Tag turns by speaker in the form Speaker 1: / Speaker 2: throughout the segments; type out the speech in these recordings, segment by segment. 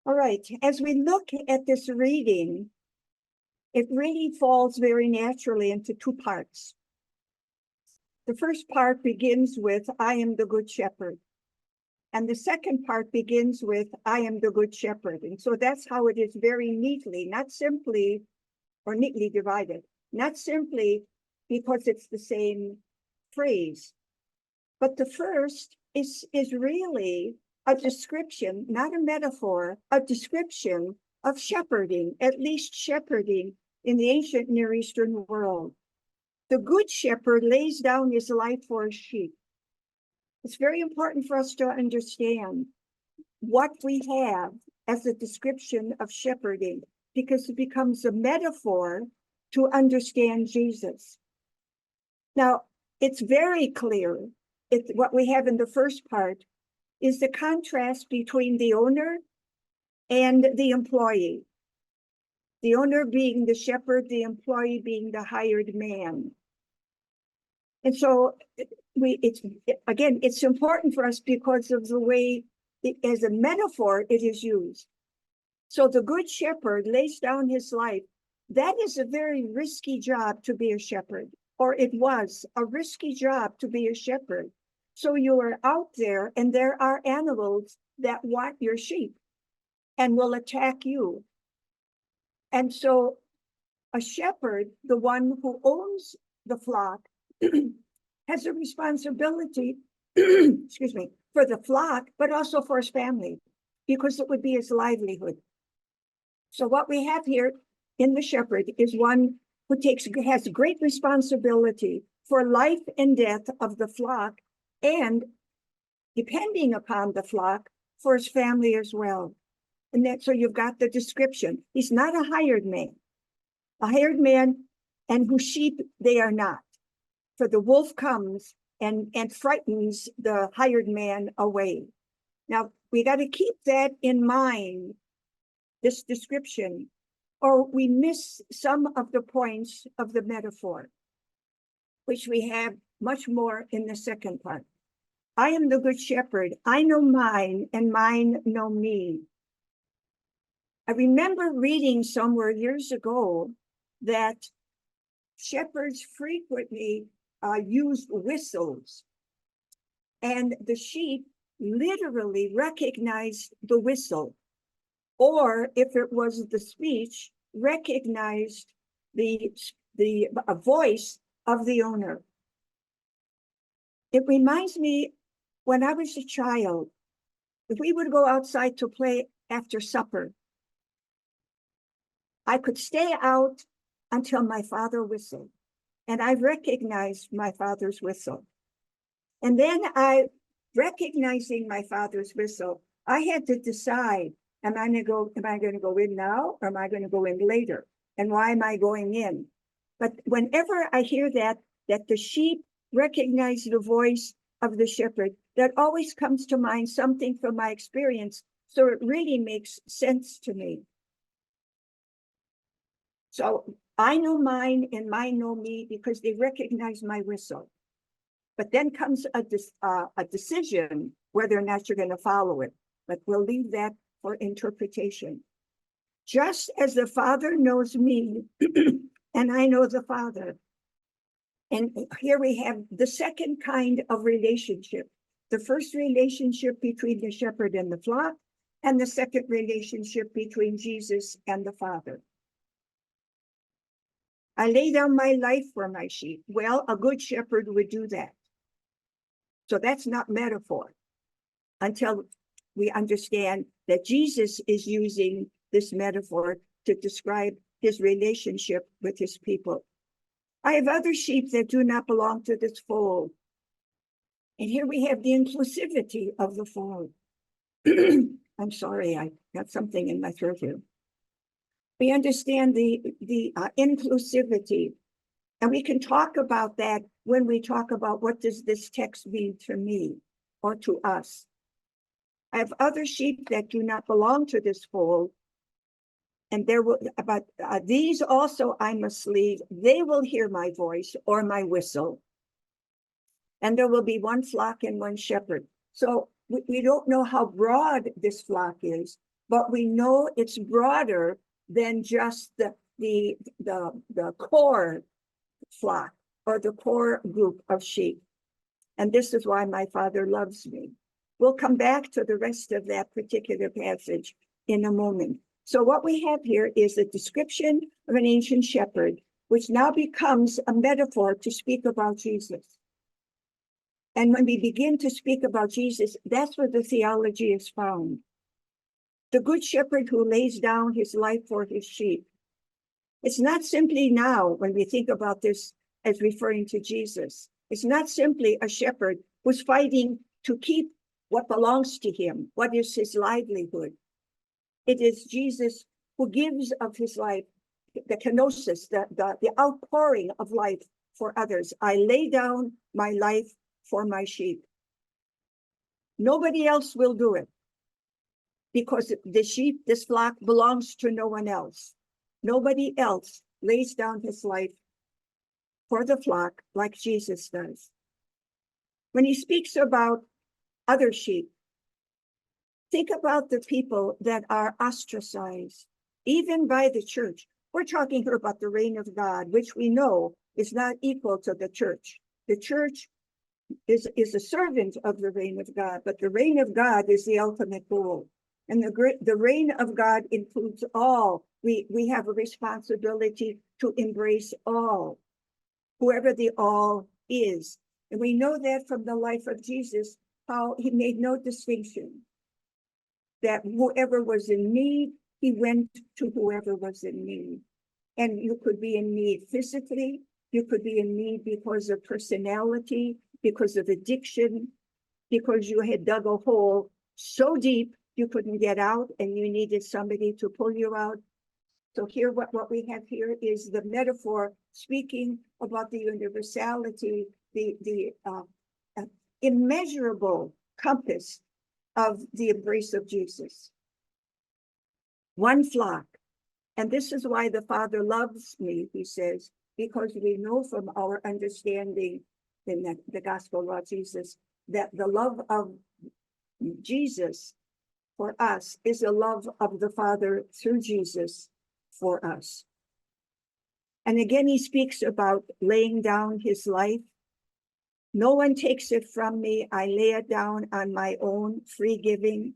Speaker 1: All right, as we look at this reading, it really falls very naturally into two parts. The first part begins with, I am the good shepherd. And the second part begins with, I am the good shepherd. And so that's how it is very neatly, not simply, or neatly divided, not simply because it's the same phrase. But the first is really a description, not a metaphor, a description of shepherding, at least shepherding in the ancient Near Eastern world. The good shepherd lays down his life for his sheep. It's very important for us to understand what we have as a description of shepherding, because it becomes a metaphor to understand Jesus. Now, it's very clear. What we have in the first part is the contrast between the owner and the employee. The owner being the shepherd, the employee being the hired man. And so it's important for us because of the way, as a metaphor, it is used. So the good shepherd lays down his life. That is a very risky job to be a shepherd, or it was a risky job to be a shepherd. So you are out there and there are animals that want your sheep and will attack you. And so a shepherd, the one who owns the flock, has a responsibility, excuse me, for the flock, but also for his family, because it would be his livelihood. So what we have here in the shepherd is one who has great responsibility for life and death of the flock, and depending upon the flock, for his family as well. And so you've got the description. He's not a hired man. A hired man, and whose sheep they are not. For the wolf comes and frightens the hired man away. Now, we got to keep that in mind, this description, or we miss some of the points of the metaphor, which we have much more in the second part. I am the good shepherd. I know mine, and mine know me. I remember reading somewhere years ago that shepherds frequently used whistles, and the sheep literally recognized the whistle, or if it was the speech, recognized the voice of the owner. It reminds me, when I was a child, if we would go outside to play after supper, I could stay out until my father whistled, and I recognized my father's whistle. And then recognizing my father's whistle, I had to decide, am I going to go in now, or am I going to go in later? And why am I going in? But whenever I hear that the sheep recognize the voice of the shepherd, that always comes to mind something from my experience. So it really makes sense to me. So I know mine, and mine know me, because they recognize my whistle. But then comes a decision whether or not you're going to follow it. But we'll leave that for interpretation. Just as the Father knows me, and I know the Father. And here we have the second kind of relationship. The first relationship between the shepherd and the flock, and the second relationship between Jesus and the Father. I lay down my life for my sheep. Well, a good shepherd would do that. So that's not metaphor, until we understand that Jesus is using this metaphor to describe his relationship with his people. I have other sheep that do not belong to this fold. And here we have the inclusivity of the fold. I'm sorry, I got something in my throat here. We understand the inclusivity, and we can talk about that when we talk about what does this text mean to me or to us. I have other sheep that do not belong to this fold, and these also I must leave. They will hear my voice or my whistle, and there will be one flock and one shepherd. So we don't know how broad this flock is, but we know it's broader than just the core flock or the core group of sheep. And this is why my Father loves me. We'll come back to the rest of that particular passage in a moment. So what we have here is a description of an ancient shepherd, which now becomes a metaphor to speak about Jesus. And when we begin to speak about Jesus, that's where the theology is found. The good shepherd who lays down his life for his sheep. It's not simply now, when we think about this as referring to Jesus, it's not simply a shepherd who's fighting to keep what belongs to him, what is his livelihood. It is Jesus who gives of his life, the kenosis, the outpouring of life for others. I lay down my life for my sheep. Nobody else will do it, because the sheep, this flock, belongs to no one else. Nobody else lays down his life for the flock like Jesus does. When he speaks about other sheep, think about the people that are ostracized, even by the church. We're talking here about the reign of God, which we know is not equal to the church. The church is a servant of the reign of God, but the reign of God is the ultimate goal. And the reign of God includes all. We have a responsibility to embrace all, whoever the all is. And we know that from the life of Jesus, how he made no distinction, that whoever was in need, he went to whoever was in need. And you could be in need physically, you could be in need because of personality, because of addiction, because you had dug a hole so deep you couldn't get out and you needed somebody to pull you out. So here, what we have here is the metaphor speaking about the universality, the immeasurable compass of the embrace of Jesus. One flock. And this is why the Father loves me, he says, because we know from our understanding in the gospel of Jesus that the love of Jesus for us is a love of the Father through Jesus for us. And again, he speaks about laying down his life. No one takes it from me. I lay it down on my own, free giving.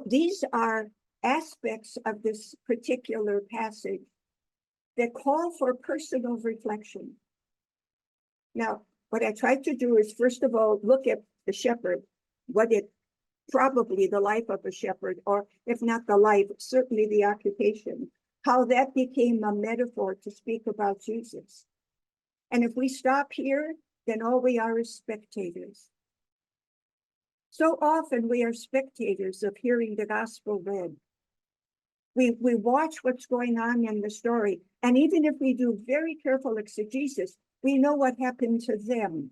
Speaker 1: These are aspects of this particular passage that call for personal reflection. Now, what I tried to do is, first of all, look at the shepherd, probably the life of a shepherd, or if not the life, certainly the occupation, how that became a metaphor to speak about Jesus. And if we stop here, then all we are is spectators. So often we are spectators of hearing the gospel read. We watch what's going on in the story, and even if we do very careful exegesis, we know what happened to them.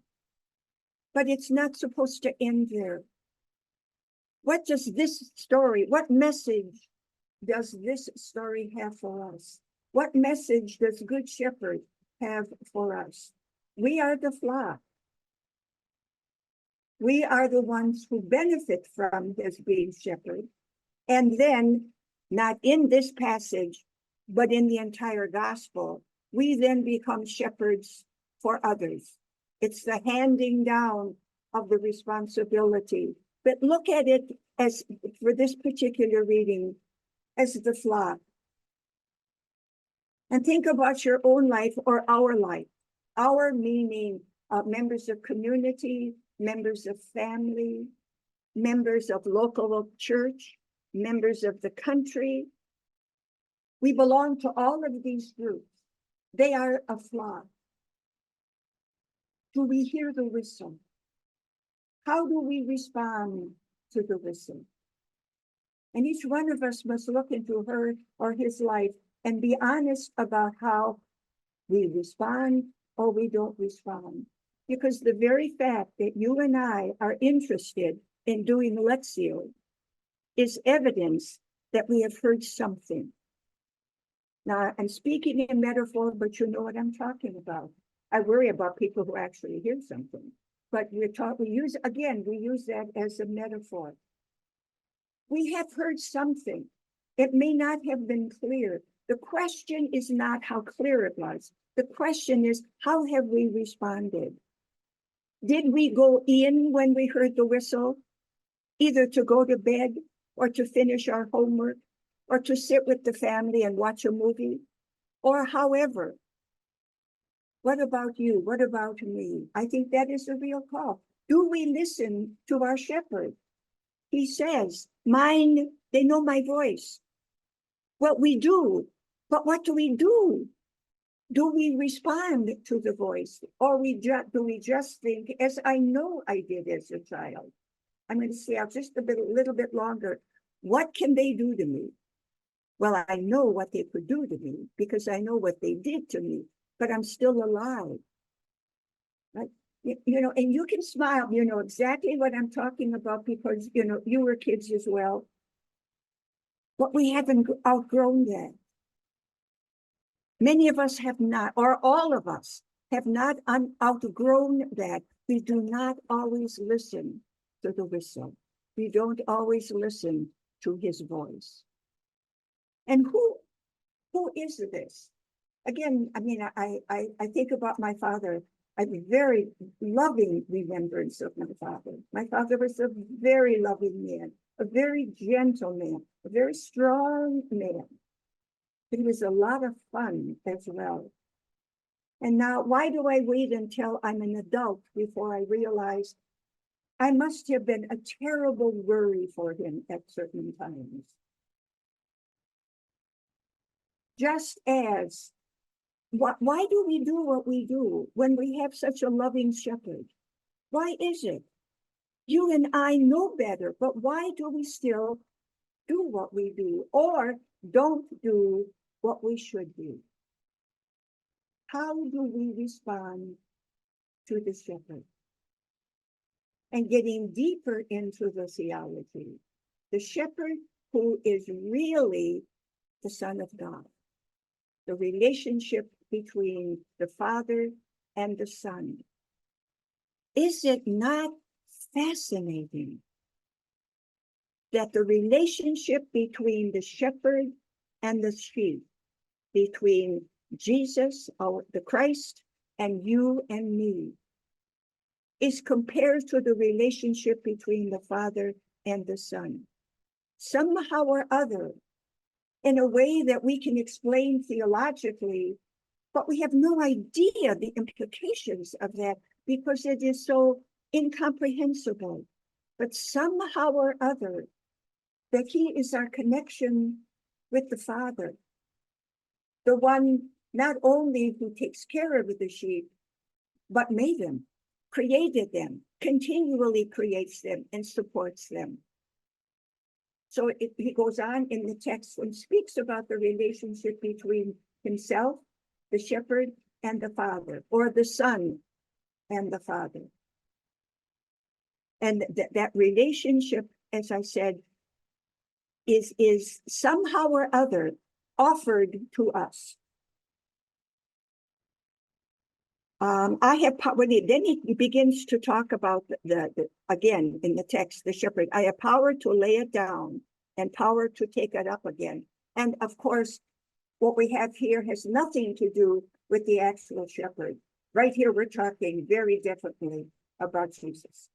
Speaker 1: But it's not supposed to end there. What does this story, what message does this story have for us? What message does Good Shepherd have for us? We are the flock. We are the ones who benefit from his being shepherd. And then, not in this passage, but in the entire gospel, we then become shepherds for others. It's the handing down of the responsibility. But look at it as, for this particular reading, as the flock. And think about your own life or our life. Our meaning members of community, members of family, members of local church, members of the country. We belong to all of these groups. They are a flock. Do we hear the whistle? How do we respond to the whistle? And each one of us must look into her or his life and be honest about how we respond or we don't respond. Because the very fact that you and I are interested in doing Lectio is evidence that we have heard something. Now, I'm speaking in metaphor, but you know what I'm talking about. I worry about people who actually hear something. But we use that as a metaphor. We have heard something. It may not have been clear. The question is not how clear it was. The question is, how have we responded? Did we go in when we heard the whistle, either to go to bed or to finish our homework or to sit with the family and watch a movie? Or however, what about you? What about me? I think that is a real call. Do we listen to our shepherd? He says, mine, they know my voice. What we do, but what do we do? Do we respond to the voice? Or do we just think, as I know I did as a child? I'm going to stay out just a little bit longer. What can they do to me? Well, I know what they could do to me because I know what they did to me, but I'm still alive. Right? You know, and you can smile, you know exactly what I'm talking about because, you know, you were kids as well. But we haven't outgrown that. Many of us have not, or all of us have not outgrown that. We do not always listen to the whistle. We don't always listen to his voice. And who is this? Again, I mean, I think about my father. I have a very loving remembrance of my father. My father was a very loving man, a very gentle man, a very strong man. But he was a lot of fun as well. And now, why do I wait until I'm an adult before I realize I must have been a terrible worry for him at certain times? Just as, why do we do what we do when we have such a loving shepherd? Why is it? You and I know better, but why do we still do what we do or don't do what we should do? How do we respond to the shepherd? And getting deeper into the theology, the shepherd who is really the Son of God, the relationship between the Father and the Son. Is it not fascinating that the relationship between the shepherd and the sheep, between Jesus, the Christ, and you and me, is compared to the relationship between the Father and the Son? Somehow or other, in a way that we can explain theologically, but we have no idea the implications of that because it is so incomprehensible. But somehow or other, that he is our connection with the Father, the one not only who takes care of the sheep, but made them, created them, continually creates them and supports them. So he goes on in the text and speaks about the relationship between himself, the shepherd, and the Father, or the Son and the Father. And that relationship, as I said, is somehow or other offered to us. Then he begins to talk about again in the text, the shepherd. I have power to lay it down and power to take it up again. And of course, what we have here has nothing to do with the actual shepherd. Right here, we're talking very definitely about Jesus.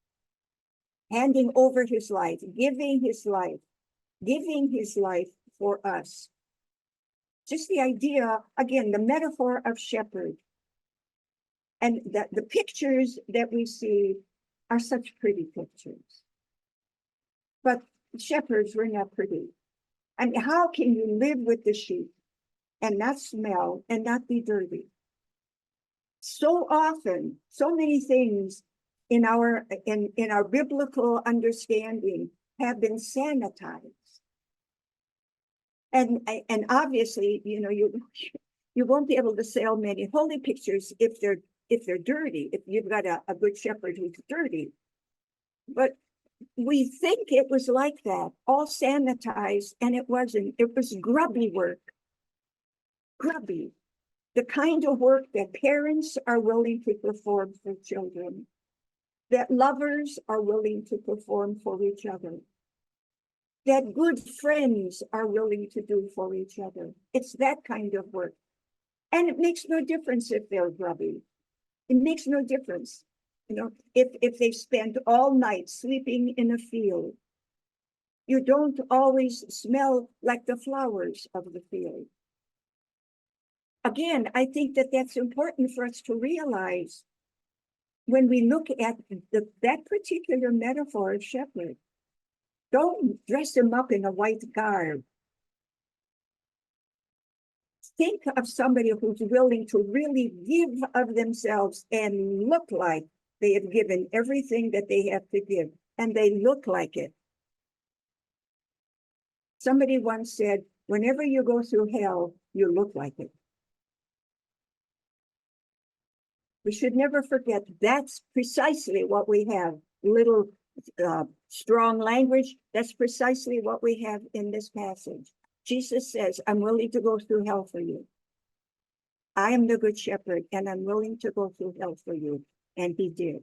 Speaker 1: Handing over his life, giving his life for us. Just the idea, again, the metaphor of shepherd. And the pictures that we see are such pretty pictures. But shepherds were not pretty. I mean, how can you live with the sheep and not smell and not be dirty? So often, so many things in our biblical understanding have been sanitized. And obviously, you know, you won't be able to sell many holy pictures if they're dirty, if you've got a good shepherd who's dirty. But we think it was like that, all sanitized, and it wasn't. It was grubby work. Grubby. The kind of work that parents are willing to perform for children, that lovers are willing to perform for each other, that good friends are willing to do for each other. It's that kind of work. And it makes no difference if they're grubby. It makes no difference. You know, if they spend all night sleeping in a field, you don't always smell like the flowers of the field. Again, I think that that's important for us to realize when we look at that particular metaphor of shepherd. Don't dress him up in a white garb. Think of somebody who's willing to really give of themselves and look like they have given everything that they have to give, and they look like it. Somebody once said, whenever you go through hell, you look like it. We should never forget that's precisely what we have. Little strong language, that's precisely what we have in this passage. Jesus says, I'm willing to go through hell for you. I am the good shepherd, and I'm willing to go through hell for you. And he did.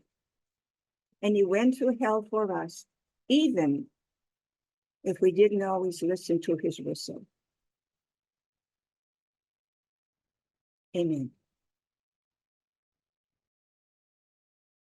Speaker 1: And he went through hell for us, even if we didn't always listen to his whistle. Amen.